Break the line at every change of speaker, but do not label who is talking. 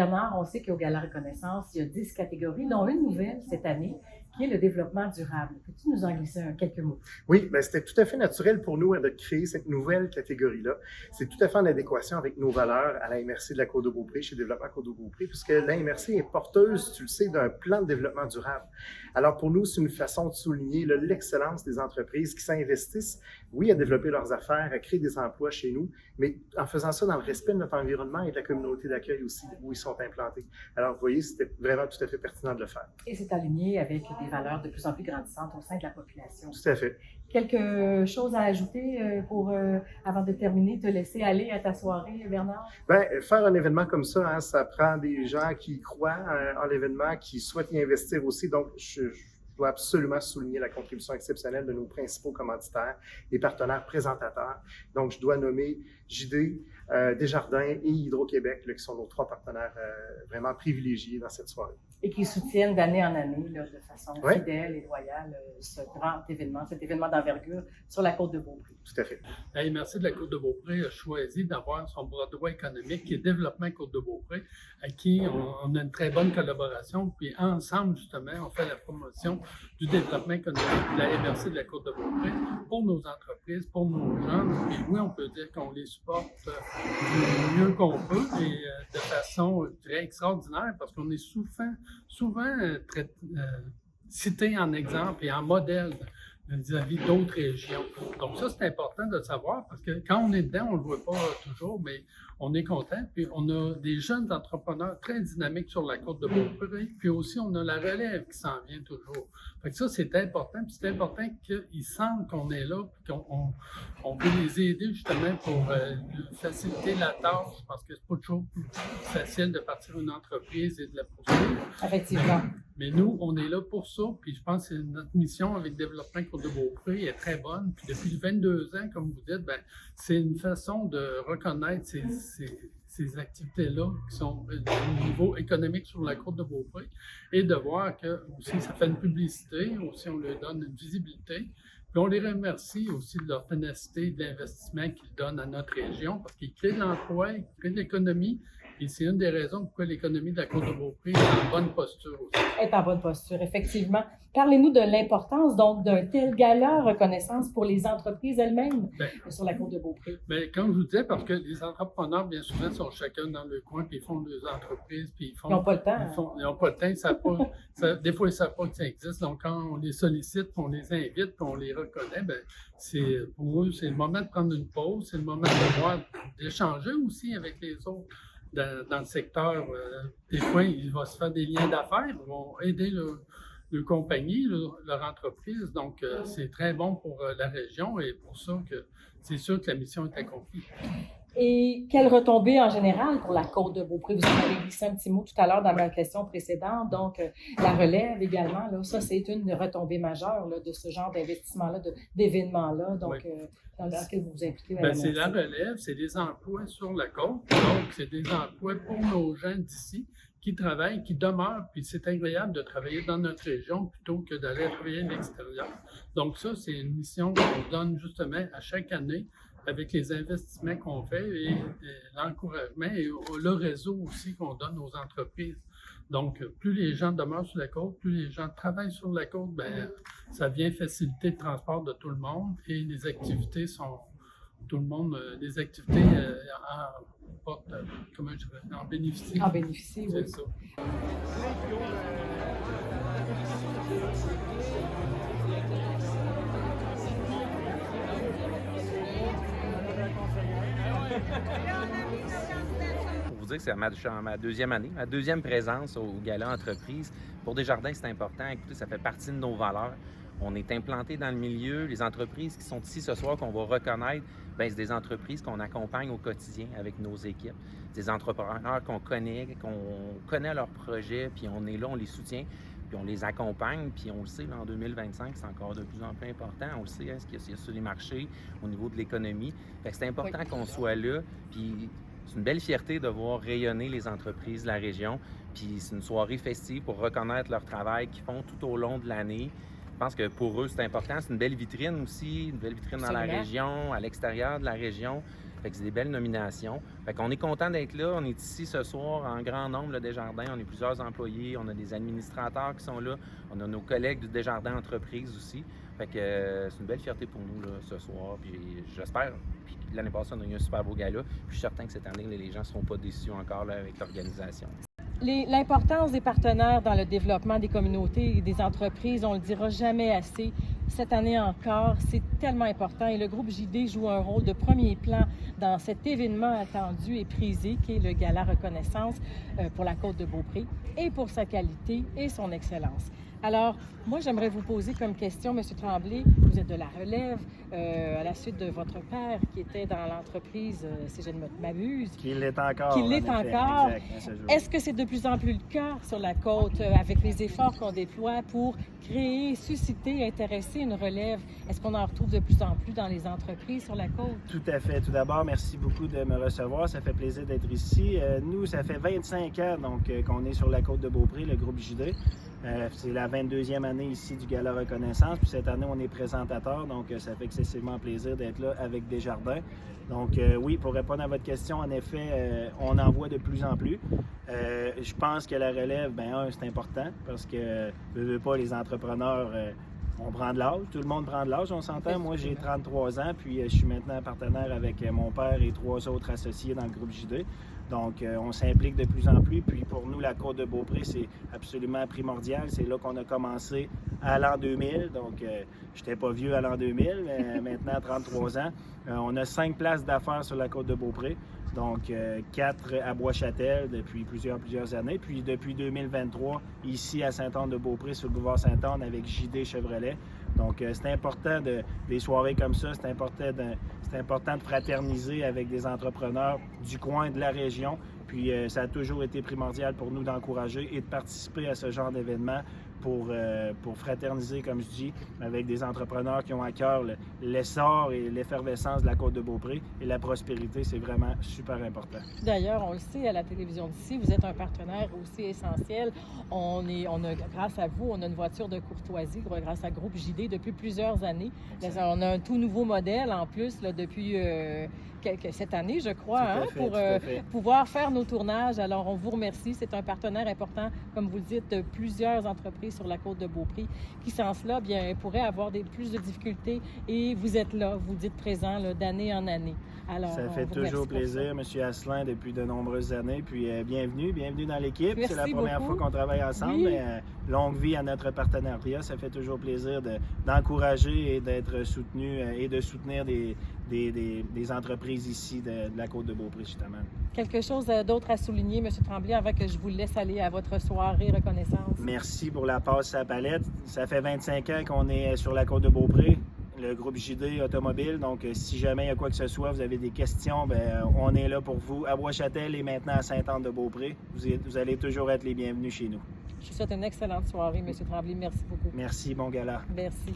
Bernard, on sait qu'au Gala Reconnaissance, il y a 10 catégories, dont une nouvelle cette année, qui est le développement durable. Peux-tu nous en glisser quelques mots?
Oui, bien, c'était tout à fait naturel pour nous de créer cette nouvelle catégorie-là. C'est tout à fait en adéquation avec nos valeurs à la MRC de la Côte-de-Beaupré, chez Développement Côte-de-Beaupré, puisque la MRC est porteuse, tu le sais, d'un plan de développement durable. Alors pour nous, c'est une façon de souligner l'excellence des entreprises qui s'investissent, oui, à développer leurs affaires, à créer des emplois chez nous, mais en faisant ça dans le respect de notre environnement et de la communauté d'accueil aussi, où ils sont implantés. Alors vous voyez, c'était vraiment tout à fait pertinent de le faire.
Et c'est aligné avec des valeurs de plus en plus grandissantes au sein de la population.
Tout à fait.
Quelque chose à ajouter avant de terminer, te laisser aller à ta soirée, Bernard?
Bien, faire un événement comme ça, hein, ça prend des gens qui croient en l'événement, qui souhaitent y investir aussi. Donc, je dois absolument souligner la contribution exceptionnelle de nos principaux commanditaires et partenaires présentateurs. Donc, je dois nommer JD, Desjardins et Hydro-Québec, qui sont nos 3 partenaires vraiment privilégiés dans cette soirée.
Et qui soutiennent d'année en année, là, de façon fidèle et loyale, ce grand événement, cet événement d'envergure sur la Côte-de-Beaupré.
Tout à fait.
La MRC de la Côte-de-Beaupré a choisi d'avoir son bras droit économique qui est Développement Côte-de-Beaupré, à qui on a une très bonne collaboration. Puis ensemble, justement, on fait la promotion du développement économique de la MRC de la Côte-de-Beaupré pour nos entreprises, pour nos jeunes. Puis oui, on peut dire qu'on les supporte du mieux qu'on peut et de façon très extraordinaire parce qu'on est souvent cité en exemple et en modèle vis-à-vis d'autres régions. Donc ça, c'est important de le savoir parce que quand on est dedans, on ne le voit pas toujours, mais on est content. Puis on a des jeunes entrepreneurs très dynamiques sur la Côte-de-Beaupré. Puis aussi, on a la relève qui s'en vient toujours. Fait que ça, c'est important. Puis c'est important qu'ils sentent qu'on est là puis qu'on veut les aider justement pour faciliter la tâche parce que c'est pas toujours plus facile de partir une entreprise et de la poursuivre.
Effectivement.
Mais nous, on est là pour ça, puis je pense que notre mission avec Développement Côte-de-Beaupré est très bonne. Puis depuis 22 ans, comme vous dites, ben, c'est une façon de reconnaître ces activités-là qui sont au niveau économique sur la Côte-de-Beaupré et de voir que aussi ça fait une publicité, aussi on leur donne une visibilité. Puis on les remercie aussi de leur ténacité et de l'investissement qu'ils donnent à notre région parce qu'ils créent de l'emploi, ils créent de l'économie. Et c'est une des raisons pourquoi l'économie de la Côte-de-Beaupré est en bonne posture aussi.
Est en bonne posture, effectivement. Parlez-nous de l'importance donc d'un tel gala reconnaissance pour les entreprises elles-mêmes sur la Côte-de-Beaupré.
Bien, comme je vous disais, parce que les entrepreneurs, bien souvent, sont chacun dans le coin, puis ils font des entreprises, puis ils
n'ont pas le temps.
Ils n'ont pas le temps, ils savent pas, des fois, ils ne savent pas que ça existe. Donc, quand on les sollicite, puis on les invite, puis on les reconnaît, bien, pour eux, c'est le moment de prendre une pause, c'est le moment d'échanger aussi avec les autres. Dans le secteur, des fois, il va se faire des liens d'affaires, ils vont aider leur compagnie, leur entreprise. Donc, c'est très bon pour la région et pour ça que c'est sûr que la mission est accomplie.
Et quelle retombée en général pour la Côte-de-Beaupré? Vous en avez glissé un petit mot tout à l'heure dans ma question précédente. Donc, la relève également, là, ça, c'est une retombée majeure là, de ce genre d'investissement-là, d'événements-là. Donc, dans lequel vous vous impliquez.
C'est la relève, c'est des emplois sur la côte. Donc, c'est des emplois pour nos gens d'ici qui travaillent, qui demeurent. Puis c'est agréable de travailler dans notre région plutôt que d'aller travailler à l'extérieur. Donc, ça, c'est une mission qu'on donne justement à chaque année avec les investissements qu'on fait et l'encouragement et le réseau aussi qu'on donne aux entreprises. Donc, plus les gens demeurent sur la côte, plus les gens travaillent sur la côte, bien, ça vient faciliter le transport de tout le monde et les activités sont, tout le monde, les activités en bénéficient.
En bénéficient, oui.
C'est ça.
Pour vous dire que c'est ma deuxième année, ma deuxième présence au Gala Entreprise. Pour Desjardins, c'est important. Écoutez, ça fait partie de nos valeurs. On est implanté dans le milieu. Les entreprises qui sont ici ce soir, qu'on va reconnaître, bien, c'est des entreprises qu'on accompagne au quotidien avec nos équipes. Des entrepreneurs qu'on connaît leurs projets, puis on est là, on les soutient, puis on les accompagne. Puis on le sait, là, en 2025, c'est encore de plus en plus important. On le sait, hein, ce qu'il y a sur les marchés, au niveau de l'économie. Fait que c'est important qu'on soit là. Puis c'est une belle fierté de voir rayonner les entreprises de la région. Puis c'est une soirée festive pour reconnaître leur travail qu'ils font tout au long de l'année. Je pense que pour eux, c'est important. C'est une belle vitrine aussi, une belle vitrine dans la
Absolument.
région, à l'extérieur de la région. Fait que c'est des belles nominations. Fait qu'on est content d'être là. On est ici ce soir en grand nombre, le Desjardins. On est plusieurs employés. On a des administrateurs qui sont là. On a nos collègues du Desjardins Entreprises aussi. Fait que c'est une belle fierté pour nous là, ce soir. Puis j'espère. Puis l'année passée, on a eu un super beau gala. Puis je suis certain que cette année, les gens ne seront pas déçus encore là, avec l'organisation.
L'importance des partenaires dans le développement des communautés et des entreprises, on ne le dira jamais assez. Cette année encore, c'est tellement important et le groupe JD joue un rôle de premier plan dans cet événement attendu et prisé qui est le Gala Reconnaissance pour la Côte-de-Beaupré et pour sa qualité et son excellence. Alors, moi, j'aimerais vous poser comme question, M. Tremblay, vous êtes de la relève à la suite de votre père qui était dans l'entreprise, si je ne m'abuse.
Qui l'est encore.
Qui l'est
en effet.
encore.
Exact, à ce jour.
Est-ce que c'est de plus en plus le cas sur la côte avec les efforts qu'on déploie pour créer, susciter, intéresser une relève? Est-ce qu'on en retrouve de plus en plus dans les entreprises sur la côte?
Tout à fait. Tout d'abord, merci beaucoup de me recevoir. Ça fait plaisir d'être ici. Nous, ça fait 25 ans qu'on est sur la Côte-de-Beaupré, le groupe JD. C'est la 22e année ici du Gala Reconnaissance. Puis cette année, on est présentateur, donc ça fait excessivement plaisir d'être là avec Desjardins. Donc oui, pour répondre à votre question, en effet, on en voit de plus en plus. Je pense que la relève, c'est important parce que, veux pas, les entrepreneurs, on prend de l'âge. Tout le monde prend de l'âge, on s'entend. Moi, j'ai 33 ans, puis je suis maintenant partenaire avec mon père et 3 autres associés dans le groupe JD. Donc, on s'implique de plus en plus. Puis pour nous, la Côte-de-Beaupré, c'est absolument primordial. C'est là qu'on a commencé à l'an 2000. Donc, je n'étais pas vieux à l'an 2000, mais maintenant, 33 ans. On a 5 places d'affaires sur la Côte-de-Beaupré. Donc, 4 à Bois-Châtel depuis plusieurs années. Puis depuis 2023, ici à Sainte-Anne-de-Beaupré, sur le boulevard Sainte-Anne, avec JD Chevrolet. Donc, c'est important des soirées comme ça. C'est important de fraterniser avec des entrepreneurs du coin, de la région. Puis, ça a toujours été primordial pour nous d'encourager et de participer à ce genre d'événement pour fraterniser, comme je dis, avec des entrepreneurs qui ont à cœur l'essor et l'effervescence de la Côte-de-Beaupré. Et la prospérité, c'est vraiment super important.
D'ailleurs, on le sait à la télévision d'ici, vous êtes un partenaire aussi essentiel. On a, grâce à vous, on a une voiture de courtoisie grâce à Groupe JD depuis plusieurs années. On a un tout nouveau modèle en plus là, depuis cette année, je crois, pour pouvoir faire nos tournages. Alors, on vous remercie. C'est un partenaire important, comme vous le dites, de plusieurs entreprises sur la Côte-de-Beaupré qui, sans cela, pourraient avoir plus de difficultés. Et vous êtes là, vous dites présent d'année en année. Alors,
ça fait toujours plaisir, M. Asselin, depuis de nombreuses années. Puis bienvenue dans l'équipe. C'est la première fois qu'on travaille ensemble.
Oui.
Mais, longue vie à notre partenariat. Ça fait toujours plaisir d'encourager et d'être soutenu et de soutenir des entreprises ici de la Côte-de-Beaupré, justement.
Quelque chose d'autre à souligner, M. Tremblay, avant que je vous laisse aller à votre soirée reconnaissance?
Merci pour la passe à la palette. Ça fait 25 ans qu'on est sur la Côte-de-Beaupré, le groupe JD Automobile. Donc, si jamais il y a quoi que ce soit, vous avez des questions, on est là pour vous à Bois-Châtel et maintenant à Sainte-Anne-de-Beaupré. Vous allez toujours être les bienvenus chez nous.
Je vous souhaite une excellente soirée, M. Tremblay. Merci beaucoup.
Merci, bon gala.
Merci.